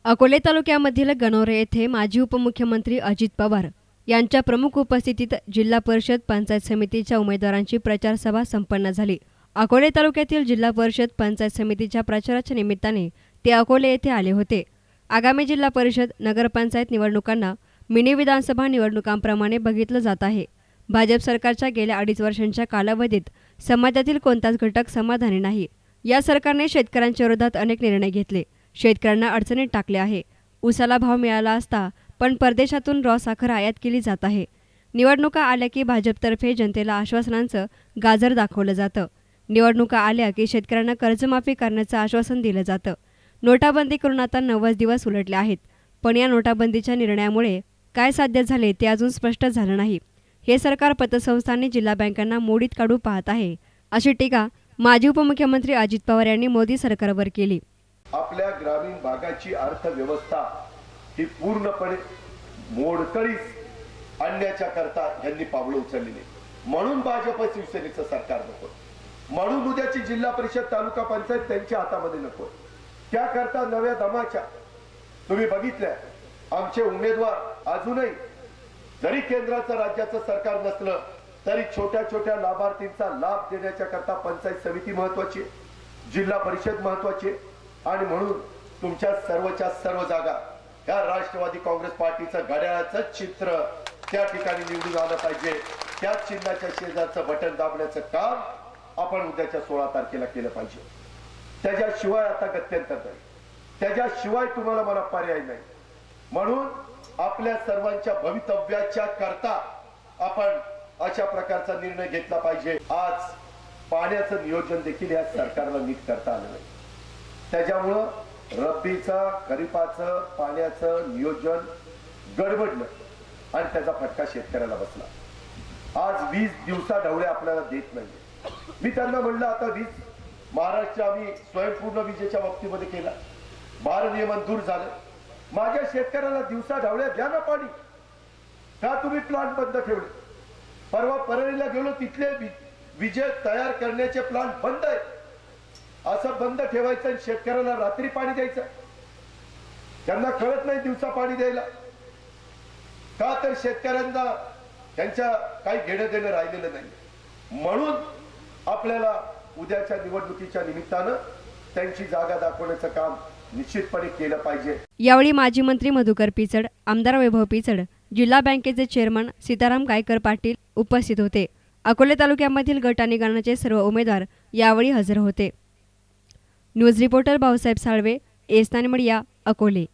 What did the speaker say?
अकोले तालुक्यामधील गणोरे येथे माजी उपमुख्यमंत्री अजित पवार यांच्या प्रमुख उपस्थितीत जिल्हा परिषद पंचायत समितीच्या उमेदवारांची प्रचार सभा संपन्न झाली। अकोले तालुक्यातील जिल्हा परिषद पंचायत समितीच्या प्रचाराच्या निमित्ताने ते अकोले येथे आले होते। आगामी जिल्हा परिषद नगरपंचायत निवडणुकांना मिनी विधानसभा निवडणुकांप्रमाणे बघितलं जात आहे। भाजप सरकारच्या गेल्या 2.5 वर्षांच्या कालावधीत समाजातील कोणताच घटक समाधानी नाही। या सरकारने शेतकऱ्यांच्या विरोधात अनेक निर्णय घेतले, शेतकऱ्यांना अडचणीत टाकले आहे। ऊसाला भाव मिळाला असता पण परदेशातून रॉ साखर आयात केली जात आहे। निवडणुका आल्या की भाजपतर्फे जनतेला आश्वासनांचं गाजर दाखवलं जातं। निवडणुका आल्या की शेतकऱ्यांना कर्जमाफी करण्याचं आश्वासन दिलं जातं। नोटाबंदी करून आता 90 दिवस उलटले आहेत, पण या नोटाबंदीच्या निर्णयामुळे काय साध्य झाले ते अजून स्पष्ट झालं नाही। हे सरकार पतसंस्थांनी जिल्हा बँकांना मोडीत काढू पाहत आहे, अशी टीका माजी उपमुख्यमंत्री अजित पवार यांनी मोदी सरकारवर केली। आपल्या ग्रामीण भागाची अर्थव्यवस्था ही पूर्णपणे मोडकळीस आणण्याच्या करता यांनी पावलं उचललेली, म्हणून भाजप शिवसेनेचं सरकार नको, म्हणून उद्याची जिल्हा परिषद तालुका पंचायत त्यांच्या हातामध्ये नको। त्याकरता नव्या दमाच्या तुम्ही बघितल्या, आमचे उमेदवार अजूनही जरी केंद्राचं राज्याचं सरकार नसलं तरी छोट्या छोट्या लाभार्थींचा लाभ देण्याच्या करता पंचायत समिती महत्वाची, जिल्हा परिषद महत्वाची, आणि म्हणून तुमच्या सर्वच्या सर्व जागा या राष्ट्रवादी काँग्रेस पार्टीचं घड्याळाचं चित्र त्या ठिकाणी निवडून आलं पाहिजे। त्या चिन्हाच्या शेजारचं बटन दाबण्याचं काम आपण उद्याच्या 16 तारखेला केलं पाहिजे। त्याच्याशिवाय आता गत्यंतर नाही, त्याच्याशिवाय तुम्हाला मला पर्याय नाही। म्हणून आपल्या सर्वांच्या भवितव्याच्या करता आपण अशा प्रकारचा निर्णय घेतला पाहिजे। आज पाण्याचं नियोजन देखील या सरकारला नीट करता आलं नाही, त्याच्यामुळं रब्बीचं खरीपाचं पाण्याचं नियोजन गडबडलं आणि त्याचा फटका शेतकऱ्याला बसला। आज 20 दिवसा ढवळे आपल्याला देत नाही। मी त्यांना म्हणलं आता महाराष्ट्र आम्ही स्वयंपूर्ण विजेच्या बाबतीमध्ये केला, भारनियमन दूर झालं, माझ्या शेतकऱ्याला दिवसा ढवळ्या द्या ना पाणी। का तुम्ही प्लांट बंद ठेवले? परवा परळीला गेलो, तिथले विजे तयार करण्याचे प्लांट बंद आहे। असं बंद ठेवायचं आणि शेतकऱ्याला रात्री पाणी द्यायचं? त्यांना कळत नाही दिवसा पाणी द्यायला का? तर शेतकऱ्यांना त्यांच्या काही घेणं देणं राहिलेलं नाही। म्हणून आपल्याला उद्याच्या निवडणुकीच्या निमित्तानं त्यांची जागा दाखवण्याचं काम निश्चितपणे केलं पाहिजे। यावेळी माजी मंत्री मधुकर पिचड, आमदार वैभव पिचड, जिल्हा बँकेचे चेअरमन सीताराम गायकर पाटील उपस्थित होते। अकोले तालुक्यामधील गट आणि गणाचे सर्व उमेदवार यावेळी हजर होते। न्यूज रिपोर्टर भाऊसाहेब साळवे, एस्तानी मीडिया, अकोले।